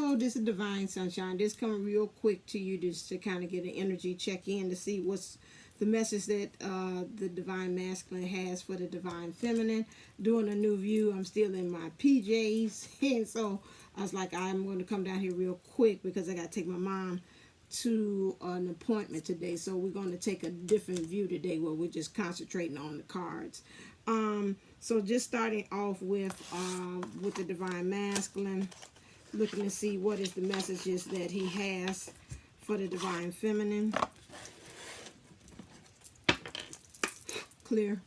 Hello, this is Divine Sunshine. This coming real quick to you just to kind of get an energy check in to see what's the message that the Divine Masculine has for the Divine Feminine. Doing a new view. I'm still in my PJs. And so I was like, I'm going to come down here real quick because I got to take my mom to an appointment today. So we're going to take a different view today where we're just concentrating on the cards. So just starting off with the Divine Masculine. Looking to see what is the messages that he has for the Divine Feminine. Clear.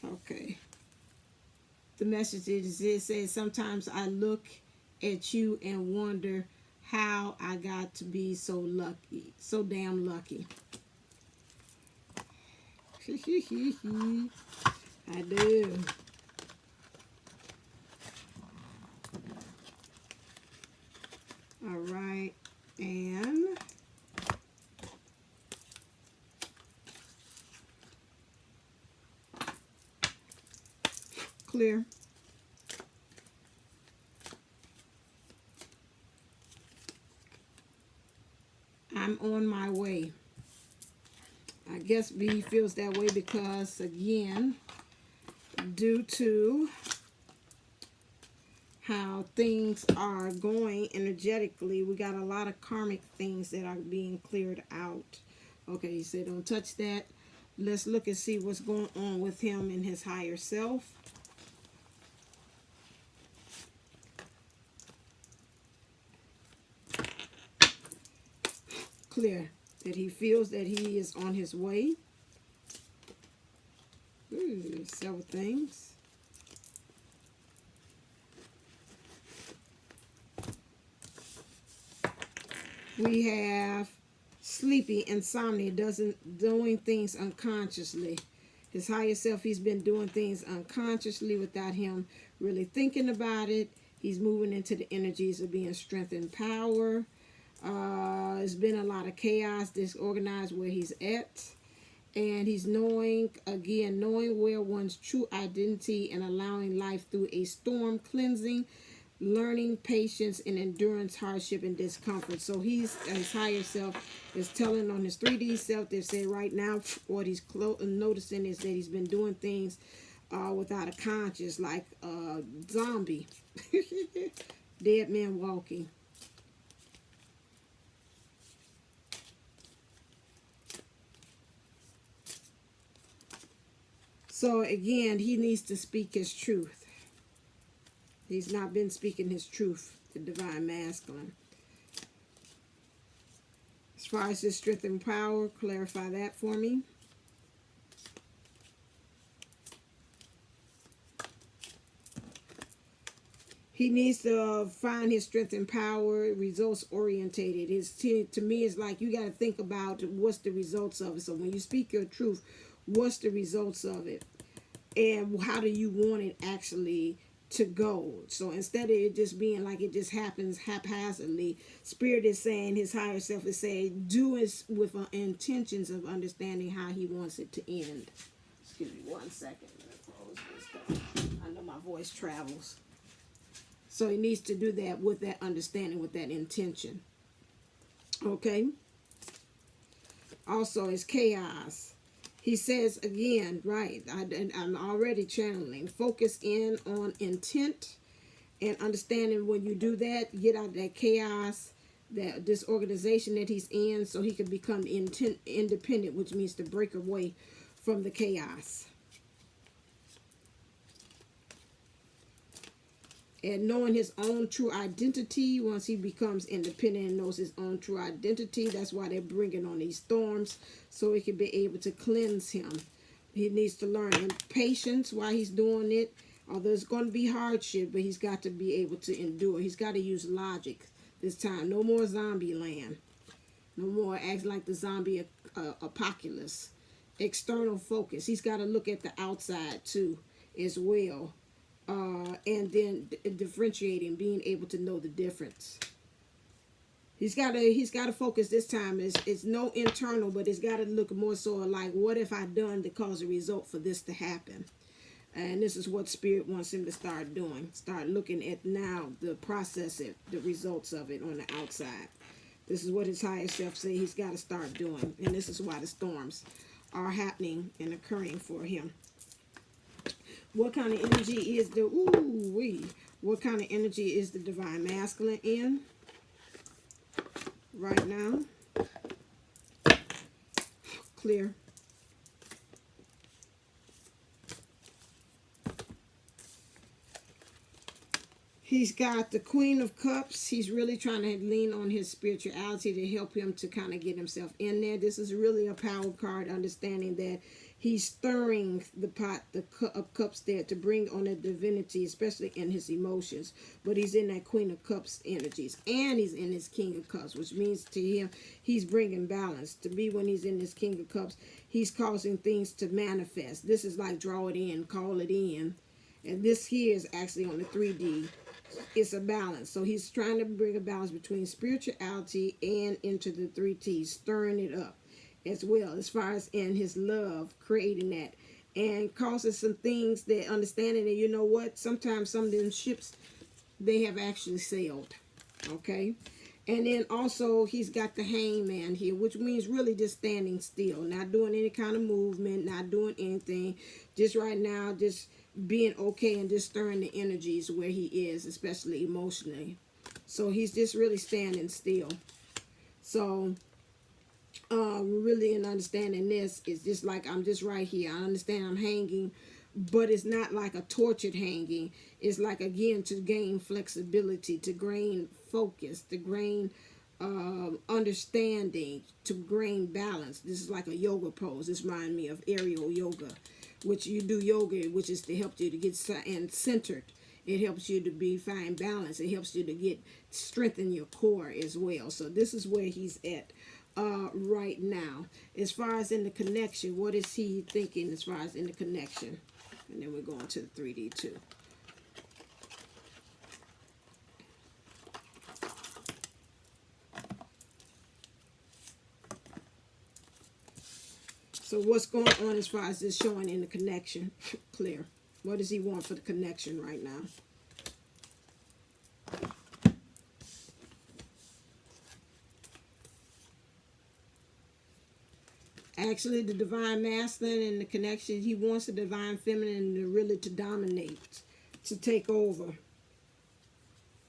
Okay. The message is, it says, sometimes I look at you and wonder how I got to be so lucky, so damn lucky. I do. All right, and clear. I'm on my way. I guess B feels that way because, again, due to how things are going energetically, we got a lot of karmic things that are being cleared out. Okay, he said don't touch that. Let's look and see what's going on with him and his higher self. Clear. That he feels that he is on his way. Ooh, several things. We have sleepy, insomnia, doing things unconsciously. His higher self, he's been doing things unconsciously without him really thinking about it. He's moving into the energies of being strength and power. There's been a lot of chaos, disorganized where he's at. And he's knowing where one's true identity and allowing life through a storm, cleansing, learning patience and endurance, hardship and discomfort. So his higher self is telling on his 3D self that say right now what he's noticing is that he's been doing things without a conscience, like zombie. Dead man walking. So again, he needs to speak his truth. He's not been speaking his truth, the Divine Masculine. As far as his strength and power, clarify that for me. He needs to find his strength and power, results orientated. To me, it's like you got to think about what's the results of it. So when you speak your truth, what's the results of it? And how do you want it actually to go? So instead of it just being like it just happens haphazardly, Spirit is saying, his higher self is saying, do it with intentions of understanding how he wants it to end. Excuse me 1 second. I know my voice travels. So he needs to do that with that understanding, with that intention. Okay? Also, it's chaos. He says again, right, I'm already channeling. Focus in on intent and understanding. When you do that, get out of that chaos, that disorganization that he's in, so he can become independent, which means to break away from the chaos. And knowing his own true identity, once he becomes independent and knows his own true identity, that's why they're bringing on these storms, so he can be able to cleanse him. He needs to learn patience while he's doing it. Although it's going to be hardship, but he's got to be able to endure. He's got to use logic this time. No more zombie land. No more act like the zombie apocalypse. External focus. He's got to look at the outside too as well. And then differentiating, being able to know the difference. He's got to focus this time. It's no internal, but it's got to look more so like, what have I done to cause a result for this to happen? And this is what Spirit wants him to start doing. Start looking at now the process, the results of it on the outside. This is what his higher self say he's got to start doing. And this is why the storms are happening and occurring for him. What kind of energy is what kind of energy is the divine masculine in right now? Clear. He's got the Queen of Cups. He's really trying to lean on his spirituality to help him to kind of get himself in there. This is really a power card, understanding that he's stirring the pot, the of cups there to bring on a divinity, especially in his emotions. But he's in that Queen of Cups energies. And he's in his King of Cups, which means to him, he's bringing balance. To me, when he's in this King of Cups, he's causing things to manifest. This is like draw it in, call it in. And this here is actually on the 3D. It's a balance. So he's trying to bring a balance between spirituality and into the 3Ts, stirring it up as well, as far as in his love, creating that, and causes some things that understanding that, you know what, sometimes some of them ships, they have actually sailed. Okay. And then also he's got the Hangman here, which means really just standing still, not doing any kind of movement, not doing anything, just right now, just being okay and just stirring the energies where he is, especially emotionally. So he's just really standing still. So really in understanding this, it's just like I'm just right here. I understand I'm hanging, but it's not like a tortured hanging. It's like, again, to gain flexibility, to gain focus, to gain understanding, to gain balance. This is like a yoga pose. This reminds me of aerial yoga, which you do yoga, which is to help you to get centered. It helps you to find balance. It helps you to strengthen your core as well. So this is where he's at right now. As far as in the connection, what is he thinking as far as in the connection? And then we're going to the 3D too. So what's going on as far as this showing in the connection? Clear. What does he want for the connection right now? Actually, the divine masculine and the connection, he wants the divine feminine to really to dominate, to take over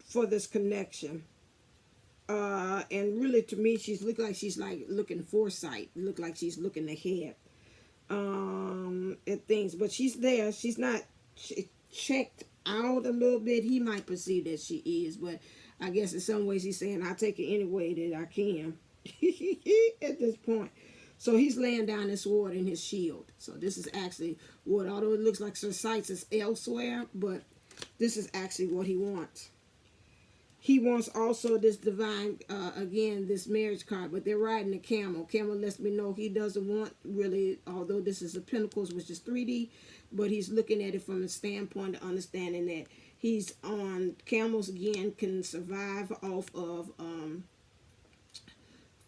for this connection. And really, to me, she's looking foresight, look like she's looking ahead at things. But she's there. She's not checked out a little bit. He might perceive that she is, but I guess in some ways he's saying, I'll take it any way that I can at this point. So he's laying down his sword and his shield. So this is actually what, although it looks like Sir Sights is elsewhere, but this is actually what he wants. He wants also this divine, again, this marriage card, but they're riding a camel. Camel lets me know he doesn't want really, although this is a Pentacles, which is 3D, but he's looking at it from a standpoint of understanding that he's on, camels again can survive off of,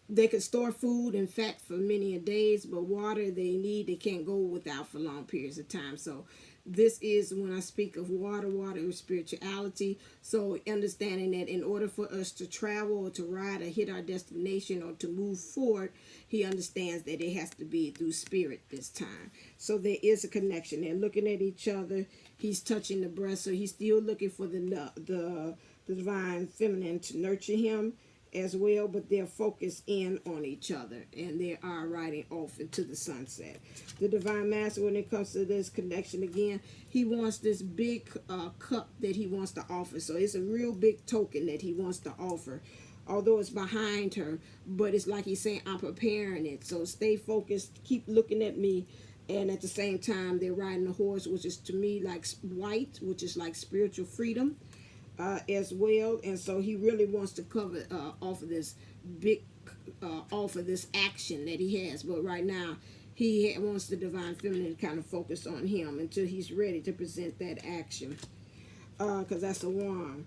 they can store food and fat for many days, but water they can't go without for long periods of time. So this is when I speak of water is spirituality. So understanding that in order for us to travel or to ride or hit our destination or to move forward, he understands that it has to be through spirit this time. So there is a connection. They're looking at each other. He's touching the breast, so he's still looking for the divine feminine to nurture him as well, but they're focused in on each other and they are riding off into the sunset. The divine master, when it comes to this connection, again, he wants this big cup that he wants to offer. So it's a real big token that he wants to offer, although it's behind her, but it's like he's saying, I'm preparing it. So stay focused, keep looking at me. And at the same time, they're riding a horse, which is to me like white, which is like spiritual freedom. As well, and so he really wants to cover off of this big off of this action that he has, but right now he wants the divine feminine to kind of focus on him until he's ready to present that action, because that's a wand.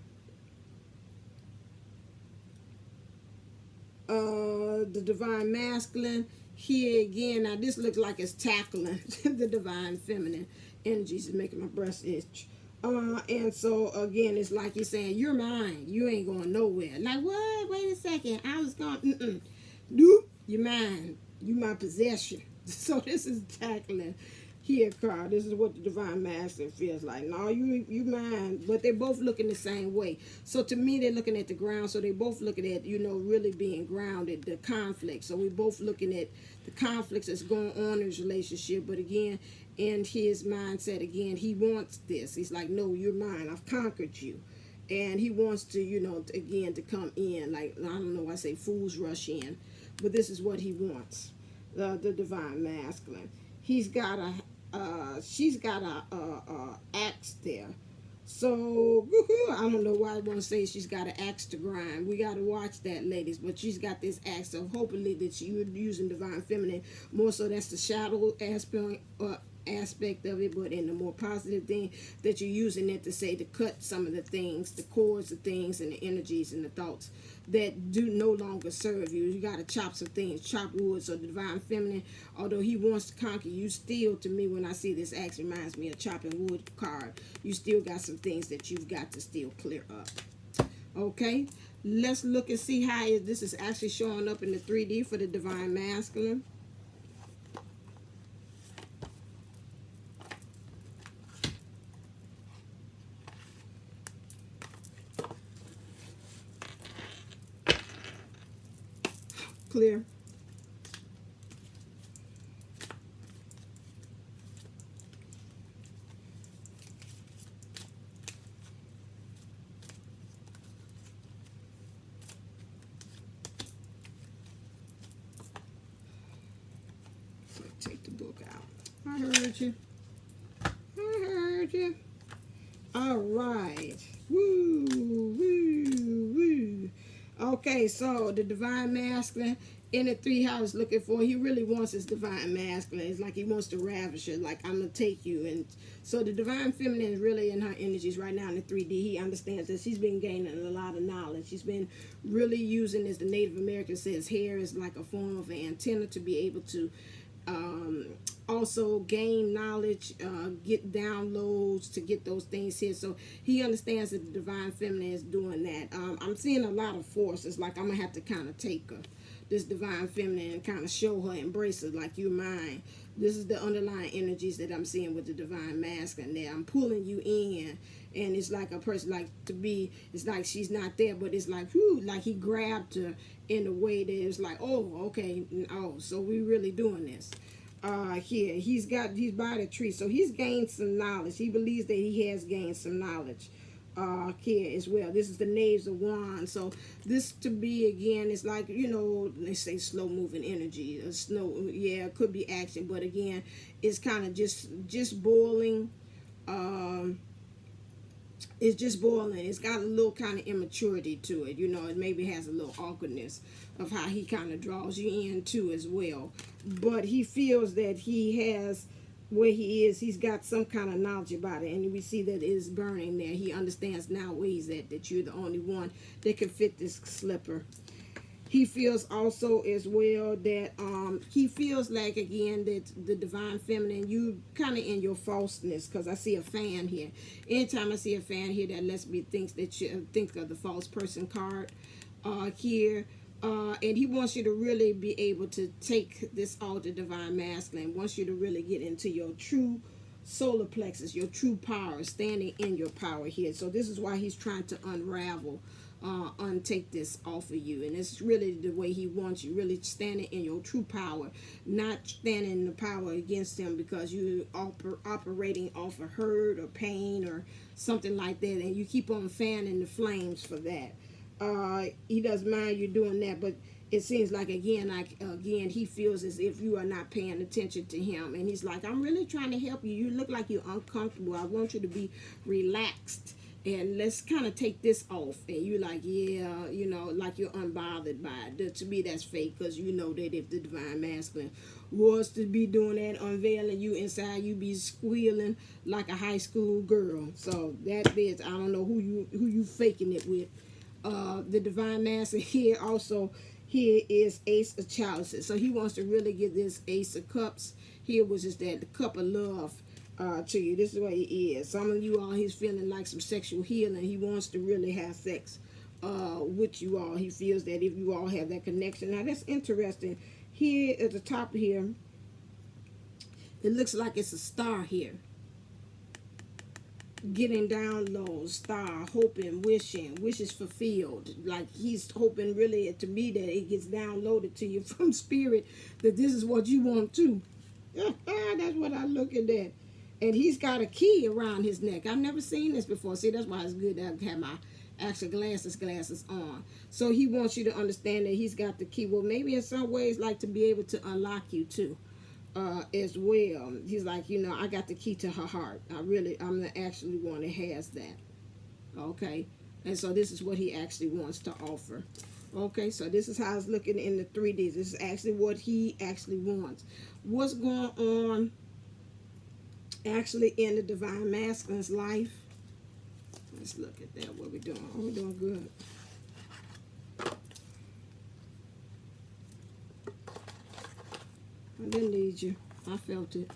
The divine masculine here again. Now this looks like it's tackling the divine feminine energies. Is making my breast itch. And so again, it's like he's saying, you're mine. You ain't going nowhere. Like, what? Wait a second. I was going, nope, you're mine. You my possession. So this is tackling here, card. This is what the divine masculine feels like. No, you mine. But they're both looking the same way. So to me, they're looking at the ground. So they both looking at, really being grounded, the conflict. So we're both looking at the conflicts that's going on in his relationship. But again, in his mindset, again, he wants this. He's like, no, you're mine. I've conquered you. And he wants to, again, to come in. Like, I don't know, I say fools rush in. But this is what he wants. The divine masculine. She's got a axe there. So, I don't know why I want to say she's got an axe to grind. We got to watch that, ladies. But she's got this axe. So, hopefully that you're using divine feminine. More so that's the shadow aspect of it, but in the more positive thing that you're using it to say, to cut some of the things, the cords of things and the energies and the thoughts that do no longer serve you. You got to chop some things, chop wood. So the divine feminine, although he wants to conquer you, still, to me, when I see this axe, reminds me of chopping wood card. You still got some things that you've got to still clear up. Okay, let's look and see how this is actually showing up in the 3D for the divine masculine. Clear. Take the book out. I heard you. I heard you. All right. Woo, woo, woo. Okay, so the divine masculine in the 3 house looking for, he really wants his divine masculine. It's like he wants to ravish her, like, I'm going to take you. And so the divine feminine is really in her energies right now in the 3D. He understands that she's been gaining a lot of knowledge. She's been really using, as the Native American says, hair is like a form of an antenna to be able to also gain knowledge, get downloads, to get those things here. So he understands that the divine feminine is doing that. I'm seeing a lot of force. It's like I'm gonna have to kind of take her, this divine feminine, and kind of show her, embrace her, like, you're mine. This is the underlying energies that I'm seeing with the divine masculine there. I'm pulling you in, and it's like a person, like, to be, it's like she's not there, but it's like, whew, like he grabbed her in a way that it's like, oh, okay, oh, so we really doing this. Here, he's by the tree, so he's gained some knowledge. He believes that he has gained some knowledge here as well. This is the Knaves of Wands. So this, to be, again, it's like, they say slow moving energy. Yeah, it could be action, but again, it's kind of just boiling. It's just boiling. It's got a little kind of immaturity to it. It maybe has a little awkwardness of how he kind of draws you in too as well. But he feels that he has, where he is, he's got some kind of knowledge about it. And we see that it is burning there. He understands now where he's at, that you're the only one that can fit this slipper. He feels also as well that he feels like, again, that the divine feminine, you kind of in your falseness, because I see a fan here. Anytime I see a fan here, that lets me think of the false person card here. And he wants you to really be able to take this altered divine masculine, wants you to really get into your true solar plexus, your true power, standing in your power here. So this is why he's trying to unravel, untake this off of you. And it's really the way he wants you, really standing in your true power, not standing in the power against him because you operating off of hurt or pain or something like that, and you keep on fanning the flames for that. He doesn't mind you doing that, but it seems like, again, he feels as if you are not paying attention to him. And he's like, I'm really trying to help you. You look like you're uncomfortable. I want you to be relaxed. And let's kind of take this off. And you're like, yeah, like you're unbothered by it. To me, that's fake, because you know that if the divine masculine was to be doing that, unveiling you inside, you be squealing like a high school girl. So that bitch, I don't know who you faking it with. The divine master here also, Here is Ace of Chalices. So he wants to really get this Ace of Cups here, which is that the cup of love to you. This is what he is. Some of you all, he's feeling like some sexual healing. He wants to really have sex with you all. He feels that if you all have that connection. Now that's interesting. Here at the top here, it looks like it's a star here. Getting down low, star, hoping, wishing, wishes fulfilled. Like he's hoping really to me that it gets downloaded to you from spirit that this is what you want too. That's what I look at that. And he's got a key around his neck. I've never seen this before. See, that's why it's good that I have my actual glasses on. So he wants you to understand that he's got the key. Well, maybe in some ways like to be able to unlock you too. As well. He's like, you know, I got the key to her heart. I'm the actually one that has that. Okay. And so this is what he actually wants to offer. Okay. So this is how it's looking in the 3D. This is actually what he actually wants. What's going on actually in the Divine Masculine's life? Let's look at that. What we're doing. Oh, we're doing good. I didn't need you. I felt it.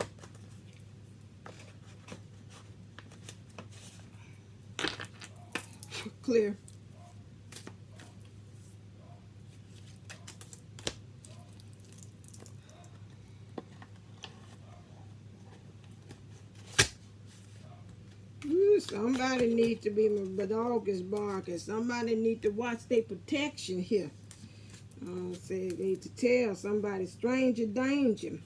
Clear. Ooh, somebody needs to be, my dog is barking. Somebody need to watch their protection here. Say they need to tell somebody stranger danger.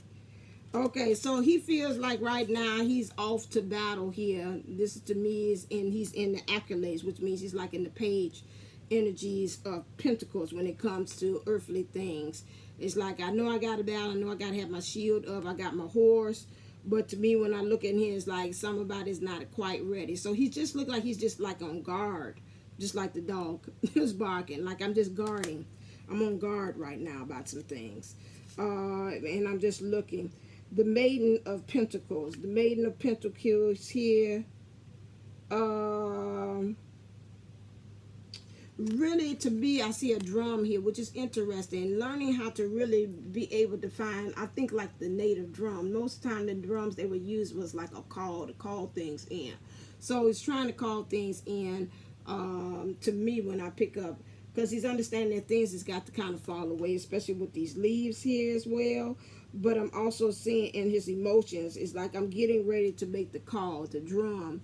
Okay, so he feels like right now he's off to battle here. This to me is he's in the accolades, which means he's like in the page energies of pentacles when it comes to earthly things. It's like I know I got to battle, I know I got to have my shield up, I got my horse. But to me, when I look at him, it's like somebody's not quite ready. So he just look like he's just like on guard, just like the dog is barking. Like I'm just guarding. I'm on guard right now about some things. And I'm just looking. The Maiden of Pentacles. The Maiden of Pentacles here. Really, to me, I see a drum here, which is interesting. Learning how to really be able to find, I think, like the native drum. Most of the time, the drums they would use was like a call to call things in. So he's trying to call things in to me when I pick up. Because he's understanding that things has got to kind of fall away, especially with these leaves here as well. But I'm also seeing in his emotions, it's like I'm getting ready to make the call, the drum,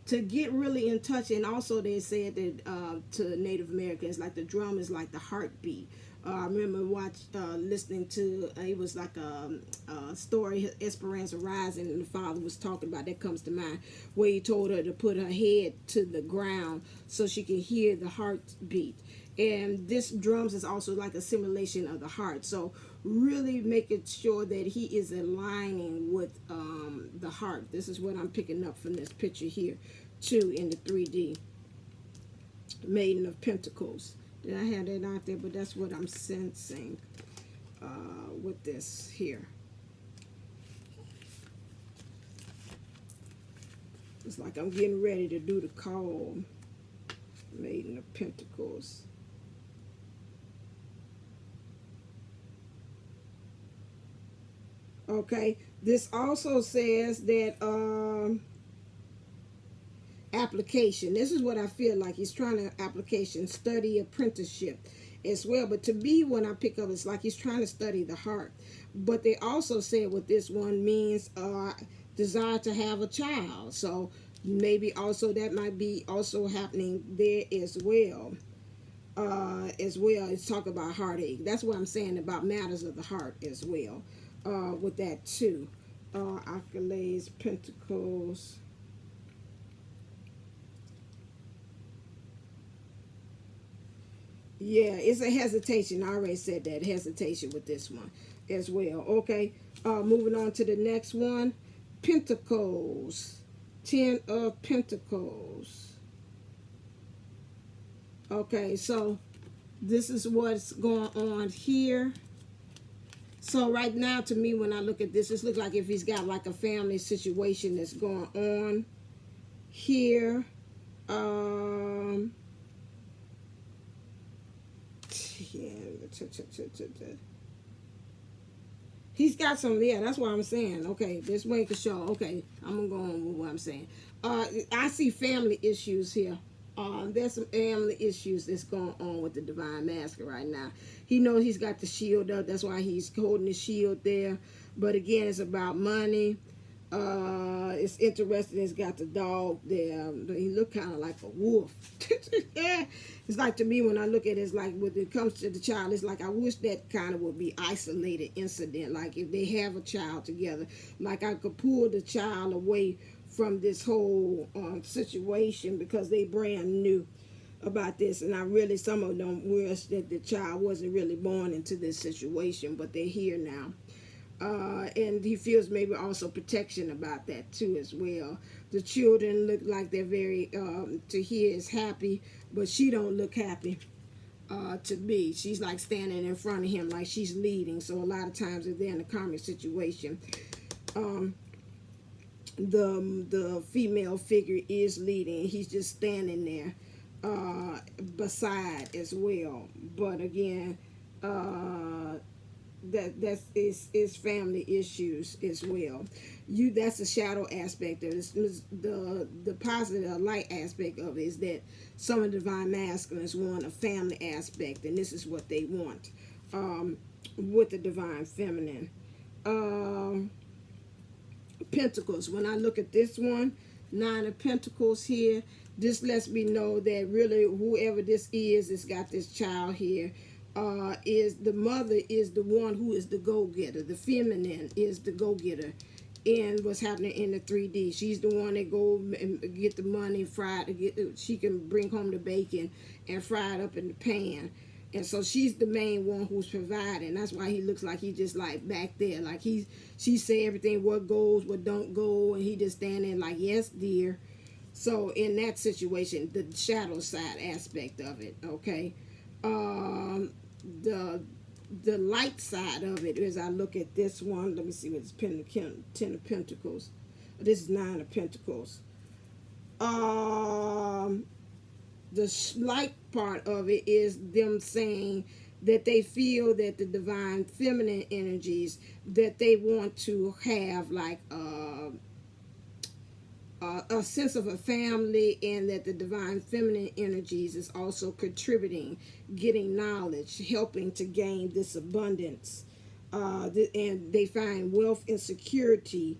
to get really in touch. And also they said that to Native Americans, like the drum is like the heartbeat. I remember listening to, it was like a story, Esperanza Rising, and the father was talking about, that comes to mind, where he told her to put her head to the ground so she could hear the heartbeat. And this drums is also like a simulation of the heart. So really making sure that he is aligning with the heart. This is what I'm picking up from this picture here, too, in the 3D. Maiden of Pentacles. Did I have that out there? But that's what I'm sensing with this here. It's like I'm getting ready to do the call. Maiden of Pentacles. Okay, this also says that application. This is what I feel like he's trying to application, study, apprenticeship as well. But to me, when I pick up, it's like he's trying to study the heart. But they also said what this one means, desire to have a child. So maybe also that might be also happening there as well. It's talking about heartache. That's what I'm saying about matters of the heart as well. With that too. Accolades, Pentacles. Yeah, it's a hesitation. I already said that. Hesitation with this one as well. Okay, moving on to the next one. Pentacles. 10 of Pentacles. Okay, so this is what's going on here. So right now, to me, when I look at this, it looks like if he's got like a family situation that's going on here. He's got some, yeah, that's what I'm saying. Okay, this way for sure. Okay, I'm gonna go on with what I'm saying. I see family issues here. There's some family issues that's going on with the divine masculine right now. He knows he's got the shield up. That's why he's holding the shield there. But again, it's about money. It's interesting. It's got the dog there. He look kind of like a wolf. It's like, to me, when I look at it, it's like when it comes to the child, it's like I wish that kind of would be isolated incident. Like if they have a child together, like I could pull the child away from this whole situation because they brand new about this. And I really, some of them wish that the child wasn't really born into this situation, but they're here now. And he feels maybe also protection about that too as well. The children look like they're very, to his, happy, but she don't look happy to me. She's like standing in front of him like she's leading. So a lot of times if they're in a karmic situation, the female figure is leading. He's just standing there beside as well. But again, that is family issues as well. That's the shadow aspect of this. The positive light aspect of it is that some of the divine masculines want a family aspect, and this is what they want with the divine feminine. Pentacles. When I look at this one, 9 of Pentacles here, this lets me know that really whoever this is that's got this child here, is the mother is the one who is the go-getter. The feminine is the go-getter in what's happening in the 3D. She's the one that go and get the money fried. She can bring home the bacon and fry it up in the pan. And so she's the main one who's providing. That's why he looks like he just like back there. Like she say everything, what goes, what don't go. And he just standing like, yes, dear. So in that situation, the shadow side aspect of it, okay. The light side of it is, I look at this one. Let me see what it's 10 of Pentacles. This is 9 of Pentacles. The light part of it is them saying that they feel that the divine feminine energies, that they want to have like a sense of a family, and that the divine feminine energies is also contributing, getting knowledge, helping to gain this abundance, and they find wealth and security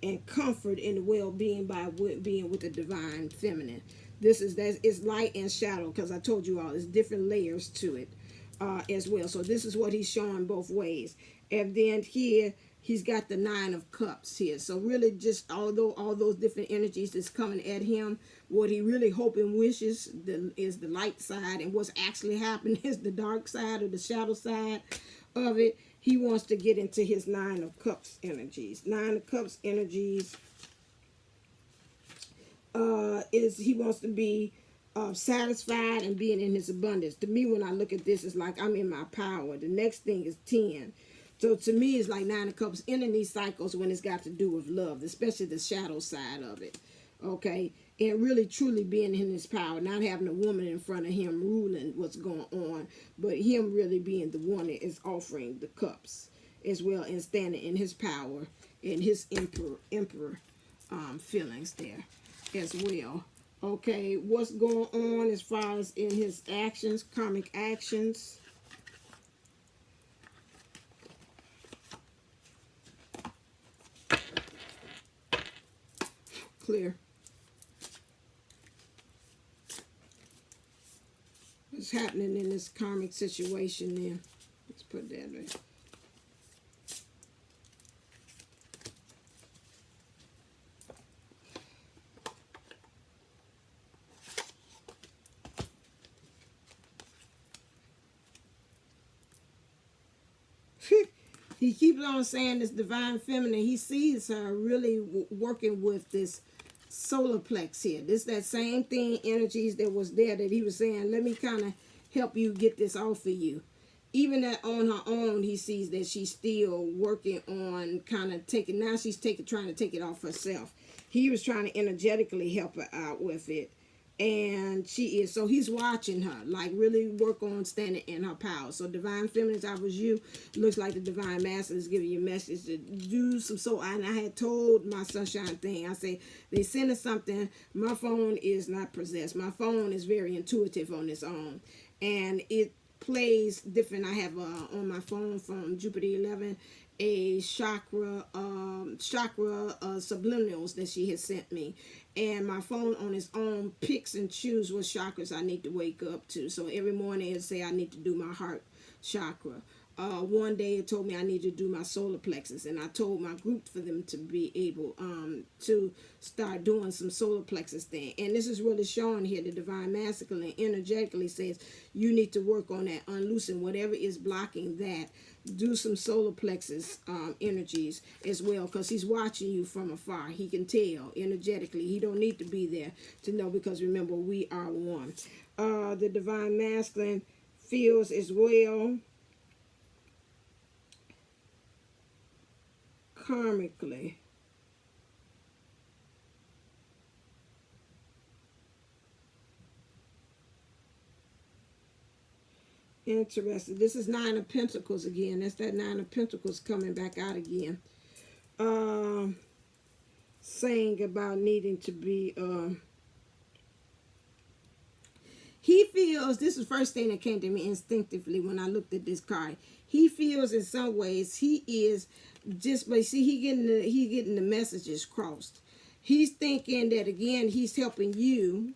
and comfort and well-being by being with the divine feminine. It's light and shadow, because I told you all there's different layers to it as well. So this is what he's showing both ways. And then here he's got the 9 of Cups here. So really, just although all those different energies that's coming at him, what he really hope and wishes is the light side, and what's actually happening is the dark side or the shadow side of it. He wants to get into his 9 of Cups energies. 9 of Cups energies is he wants to be satisfied and being in his abundance. To me, when I look at this, it's like I'm in my power. The next thing is 10. So to me, it's like 9 of Cups ending these cycles when it's got to do with love, especially the shadow side of it. Okay, and really truly being in his power, not having a woman in front of him ruling what's going on, but him really being the one that is offering the cups as well, and standing in his power and his emperor feelings there as well. Okay, what's going on as far as in his actions, karmic actions? Clear. What's happening in this karmic situation there? Let's put that there. He keeps on saying this divine feminine. He sees her really working with this solar plex here. This that same thing, energies that was there that he was saying, let me kind of help you get this off of you. Even that on her own, he sees that she's still working on kind of taking, now she's trying to take it off herself. He was trying to energetically help her out with it. And she is, so he's watching her, like really work on standing in her power. So divine feminine, if I was you, looks like the divine master is giving you a message to do some. So and I had told my sunshine thing, I say they send us something. My phone is not possessed, my phone is very intuitive on its own, and it plays different. I have on my phone from Jupiter 11 a chakra subliminals that she has sent me, and my phone on its own picks and choose what chakras I need to wake up to. So every morning it say I need to do my heart chakra. One day it told me I need to do my solar plexus, and I told my group for them to be able to start doing some solar plexus thing. And this is really showing here the divine masculine energetically says you need to work on that, unloosen whatever is blocking that. Do some solar plexus energies as well, because he's watching you from afar. He can tell energetically. He don't need to be there to know, because remember, we are one. The divine masculine feels as well karmically. Interesting. This is Nine of Pentacles again. That's that Nine of Pentacles coming back out again. Saying about needing to be he feels, this is the first thing that came to me instinctively when I looked at this card. He feels in some ways he is just, but see, he getting the messages crossed. He's thinking that again he's helping you,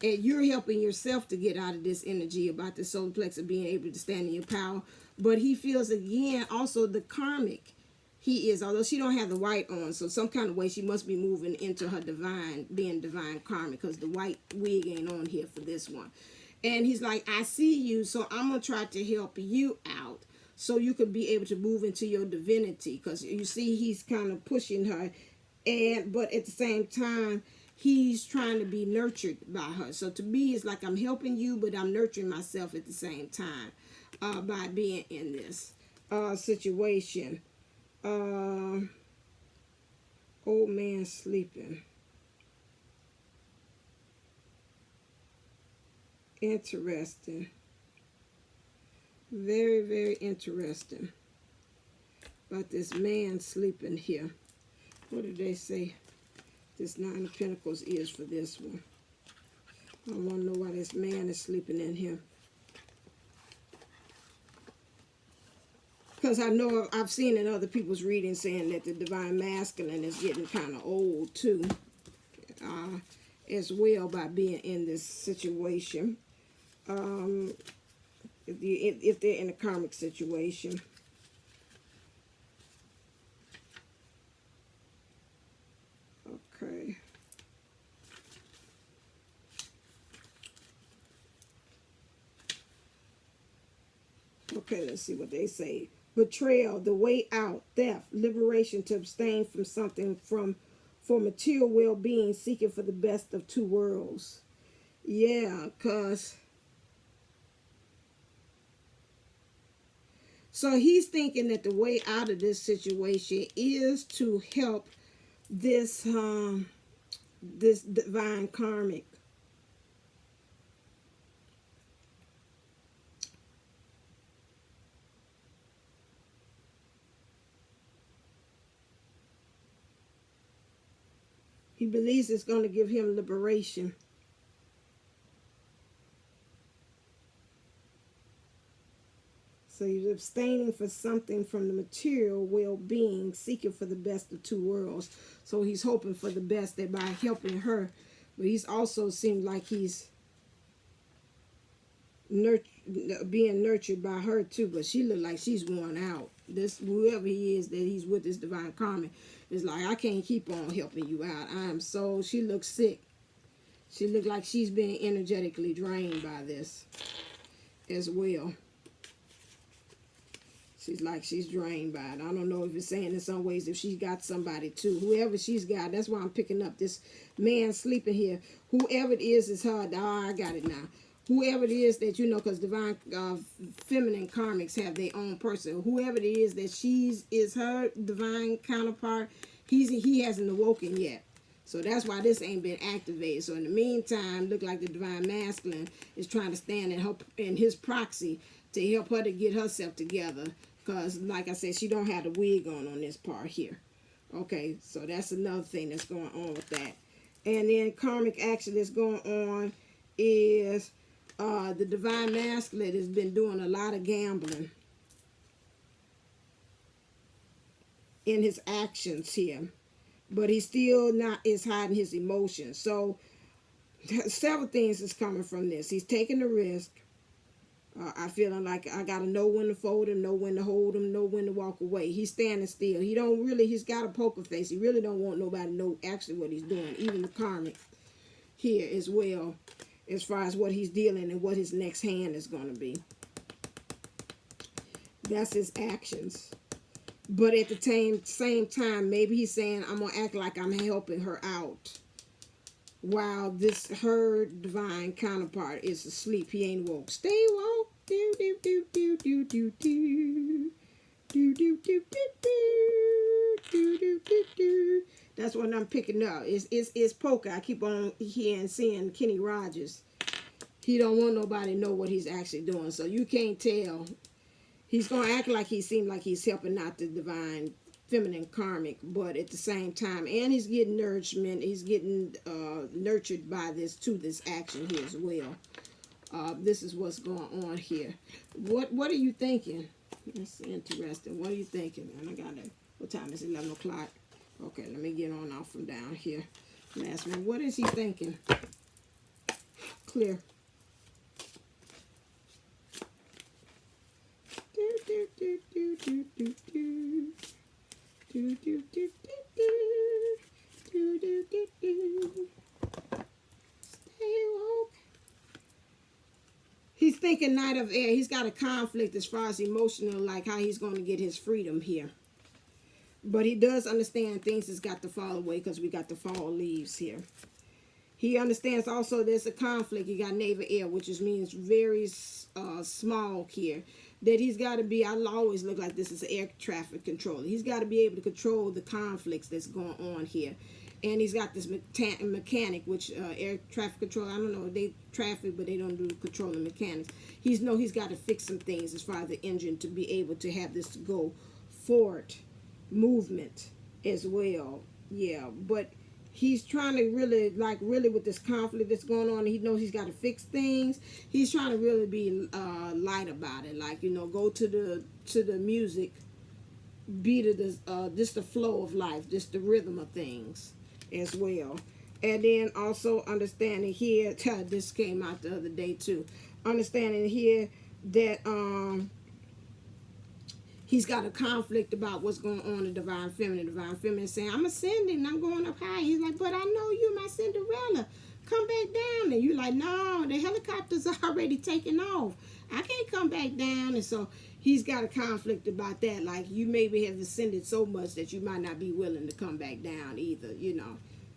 and you're helping yourself to get out of this energy about the solar plexus of being able to stand in your power. But he feels again also the karmic he is, although she don't have the white on, so some kind of way she must be moving into her divine, being divine karmic, because the white wig ain't on here for this one. And he's like, I see you, so I'm gonna try to help you out so you could be able to move into your divinity, because you see he's kind of pushing her, and but at the same time he's trying to be nurtured by her. So to me, it's like I'm helping you, but I'm nurturing myself at the same time by being in this situation. Old man sleeping. Interesting. Very, very interesting about this man sleeping here. What did they say this Nine of Pentacles is for this one? I want to know why this man is sleeping in here. Because I know I've seen in other people's readings saying that the divine masculine is getting kind of old too, as well, by being in this situation. If they're in a karmic situation. Okay. Okay, let's see what they say. Betrayal, the way out, theft, liberation, to abstain from something, for material well-being, seeking for the best of two worlds. Yeah, because so he's thinking that the way out of this situation is to help this this divine karmic. He believes it's going to give him liberation. So he's abstaining for something from the material well-being, seeking for the best of two worlds. So he's hoping for the best that by helping her, but he's also seems like he's being nurtured by her too. But she look like she's worn out. This whoever he is that he's with, this divine karmic, is like, I can't keep on helping you out. She looks sick. She looked like she's being energetically drained by this as well. She's like she's drained by it. I don't know if it's saying in some ways if she's got somebody too. Whoever she's got, that's why I'm picking up this man sleeping here. Whoever it is her. Oh, I got it now. Whoever it is that, you know, because divine feminine karmics have their own person. Whoever it is that is her divine counterpart, he hasn't awoken yet. So that's why this ain't been activated. So in the meantime, look like the divine masculine is trying to stand in his proxy to help her to get herself together. Because like I said, she don't have the wig on this part here. Okay, so that's another thing that's going on with that. And then karmic action that's going on is the divine masculine has been doing a lot of gambling in his actions here. But he still not is hiding his emotions. So several things is coming from this. He's taking the risk. I feeling like I gotta know when to fold him, know when to hold him, know when to walk away. He's standing still. He's got a poker face. He really don't want nobody to know actually what he's doing. Even the karmic here as well, as far as what he's dealing and what his next hand is gonna be. That's his actions. But at the same time, maybe he's saying, I'm gonna act like I'm helping her out, while her divine counterpart is asleep. He ain't woke. Stay woke. Do do do do do do do do do do do do do do. That's what I'm picking up. It's poker. I keep on hearing seeing Kenny Rogers. He don't want nobody to know what he's actually doing, so you can't tell. He's gonna act like he seems like he's helping out the divine feminine karmic, but at the same time, and he's getting nourishment, he's getting nurtured by this action here as well. This is what's going on here. What are you thinking? That's interesting. What are you thinking? And I got it. What time is it? 11 o'clock. Okay, let me get on off from down here. Last one. What is he thinking? Clear. Do do do do do do do. Do do do do do do do do. Stay woke. He's thinking Knight of Air. He's got a conflict as far as emotional, like how he's going to get his freedom here. But he does understand things has got to fall away because we got the fall leaves here. He understands also there's a conflict. You got Navy of Air, which means very small here. That he's got to be, I'll always look like this is an air traffic controller. He's got to be able to control the conflicts that's going on here. And he's got this mechanic, which air traffic control, I don't know, they traffic, but they don't do controlling mechanics. He's got to fix some things as far as the engine to be able to have this to go forward movement as well. Yeah, but he's trying to really with this conflict that's going on, he knows he's got to fix things. He's trying to really be light about it, like, go to the music, be to just the flow of life, just the rhythm of things as well. And then also understanding here, this came out the other day too, understanding here that he's got a conflict about what's going on in the divine feminine. Divine feminine saying, I'm ascending, I'm going up high. He's like, but I know you, my Cinderella. Come back down. And you're like, no, the helicopter's already taken off. I can't come back down. And so he's got a conflict about that. Like, you maybe have ascended so much that you might not be willing to come back down either,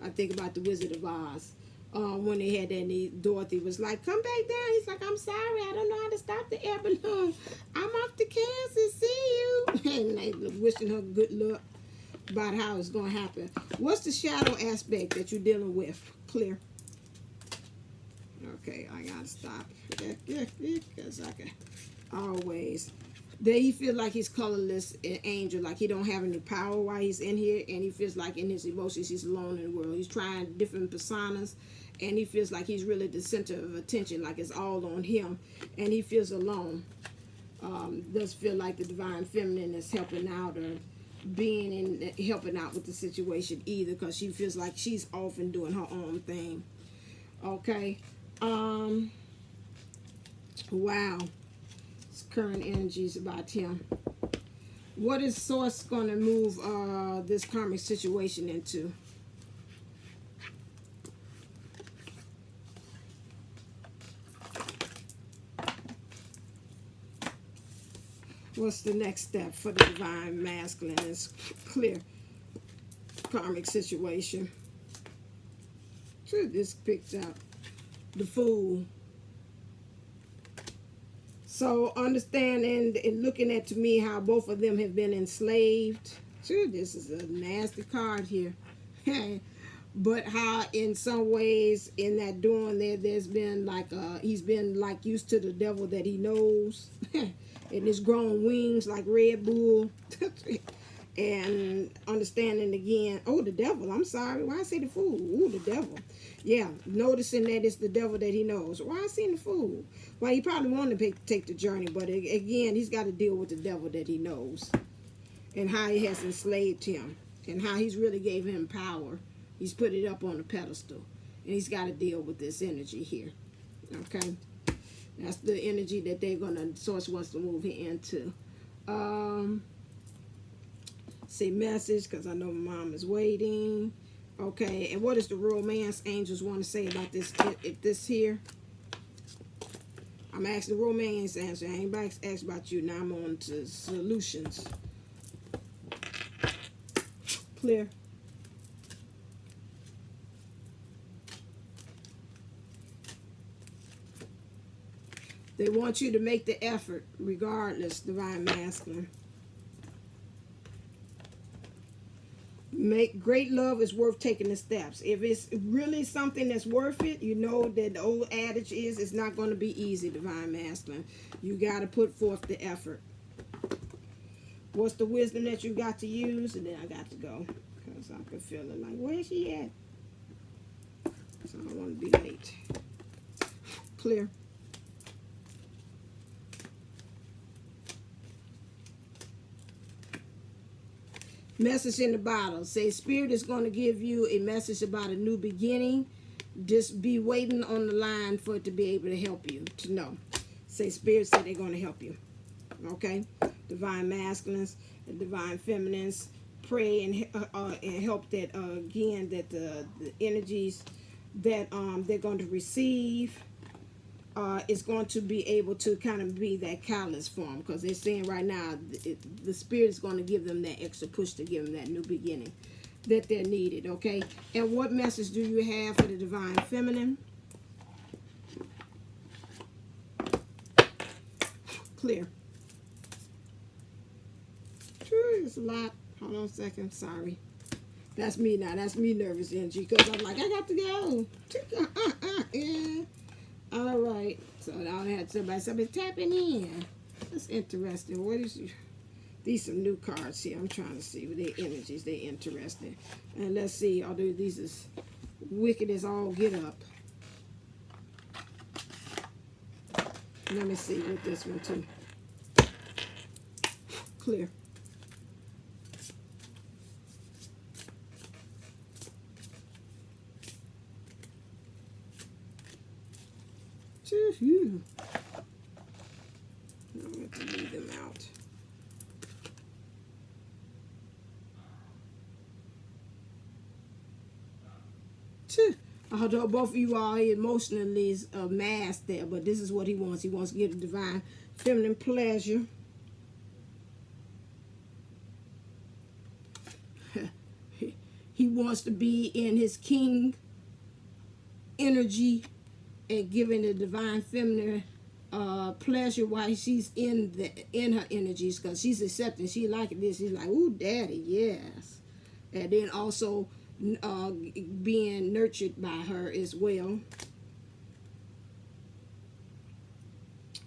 I think about the Wizard of Oz. When they had that, and Dorothy was like, come back down. He's like, I'm sorry, I don't know how to stop the air balloon. I'm off to Kansas, see you. And they wishing her good luck about how it's going to happen. What's the shadow aspect that you're dealing with? Clear. Okay, I got to stop. Because I can always. That he feels like he's colorless and angel, like he don't have any power while he's in here, and he feels like in his emotions he's alone in the world. He's trying different personas, and he feels like he's really the center of attention, like it's all on him, and he feels alone. Does feel like the divine feminine is helping out or being in helping out with the situation either, because she feels like she's often doing her own thing. Okay. Wow. Current energies about him. What is Source going to move this karmic situation into? What's the next step for the divine masculine? It's clear karmic situation. Sure, this picked up the Fool. So understanding and looking at to me how both of them have been enslaved. Sure, this is a nasty card here. but how in some ways in that doing there's been like he's been like used to the devil that he knows and it's grown wings like Red Bull. And understanding again, oh, the devil, I'm sorry, why I say the fool? Ooh, the devil. Yeah, noticing that it's the devil that he knows. Why I seen the fool? Well, he probably wanted to take the journey, but again, he's got to deal with the devil that he knows and how he has enslaved him and how he's really gave him power. He's put it up on a pedestal, and he's got to deal with this energy here. Okay, that's the energy that they're gonna source wants to move him into. Say message, because I know my mom is waiting. Okay, and what does the romance angels want to say about this here? I'm asking the romance answer. I ain't asked about you. Now I'm on to solutions. Clear. They want you to make the effort regardless, divine masculine. Make great love is worth taking the steps. If it's really something that's worth it, you know that the old adage is it's not going to be easy, divine masculine. You got to put forth the effort. What's the wisdom that you got to use? And then I got to go because I could feel it like, where's she at? So I don't want to be late. Clear. Message in the bottle. Say Spirit is going to give you a message about a new beginning. Just be waiting on the line for it to be able to help you to know. Say Spirit said they're going to help you. Okay? Divine masculines and divine feminines. Pray and help that again that the energies that they're going to receive is going to be able to kind of be that catalyst for them, because they're saying right now the Spirit is going to give them that extra push to give them that new beginning that they're needed. Okay, and what message do you have for the divine feminine? Clear. It's a lot. Hold on a second. Sorry. That's me now. That's me nervous energy because I'm like, I got to go. Yeah. All right, so now I had somebody tapping in. That's interesting. What is these some new cards here? I'm trying to see what their energies they interesting. And let's see, although these is wicked as all get up. Let me see with this one too. Clear. I'm going to leave them out. Although both of you are emotionally masked there, but this is what he wants. He wants to get a divine feminine pleasure. He wants to be in his king energy and giving the divine feminine pleasure while she's in her energies, because she's accepting. She like this. She's like, ooh, daddy, yes. And then also being nurtured by her as well.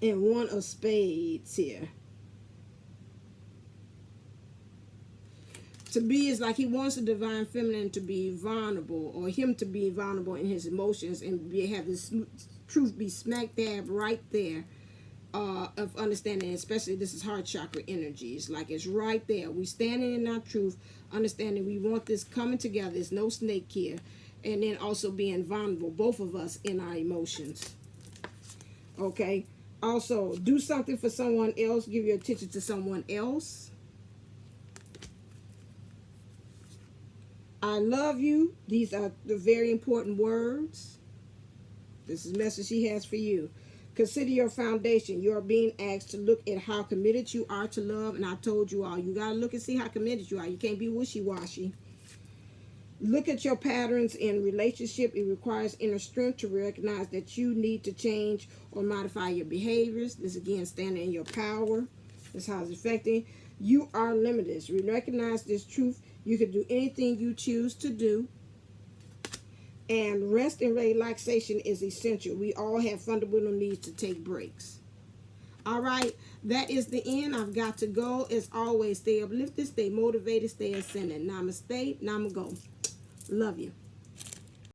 And one of spades here. To be is like he wants the divine feminine to be vulnerable, or him to be vulnerable in his emotions, and have his truth be smack dab right there of understanding. Especially this is heart chakra energies, like it's right there. We standing in our truth, understanding we want this coming together. There's no snake here, and then also being vulnerable, both of us in our emotions. Okay. Also, do something for someone else. Give your attention to someone else. I love you. These are the very important words. This is a message he has for you. Consider your foundation. You are being asked to look at how committed you are to love. And I told you all, you got to look and see how committed you are. You can't be wishy-washy. Look at your patterns in relationship. It requires inner strength to recognize that you need to change or modify your behaviors. This again, standing in your power. That's how it's affecting. You are limitless. Recognize this truth. You can do anything you choose to do. And rest and relaxation is essential. We all have fundamental needs to take breaks. All right, that is the end. I've got to go. As always, stay uplifted, stay motivated, stay ascending. Namaste, namago. Love you.